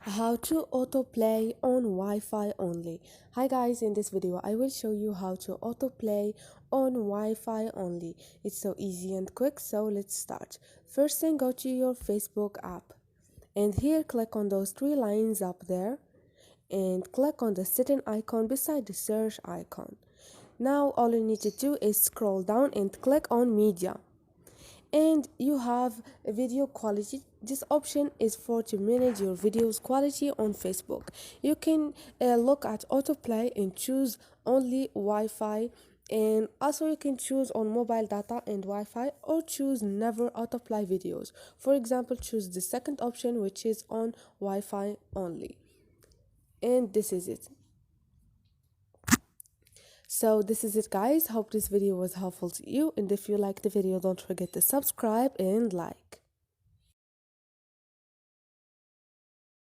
How to autoplay on Wi-Fi only. Hi guys, in this video I will show you how to autoplay on Wi-Fi only. It's so easy and quick, so let's start. First thing, go to your Facebook app and here click on those three lines up there and click on the setting icon beside the search icon. Now all you need to do is scroll down and click on media, and you have a video quality. This option is for to manage your videos quality on Facebook. You can look at autoplay and choose only Wi-Fi, and also you can choose on mobile data and Wi-Fi, or choose never autoplay videos. For example, choose the second option, which is on Wi-Fi only, and this is it. So this is it guys, hope this video was helpful to you, and if you like the video, don't forget to subscribe and like.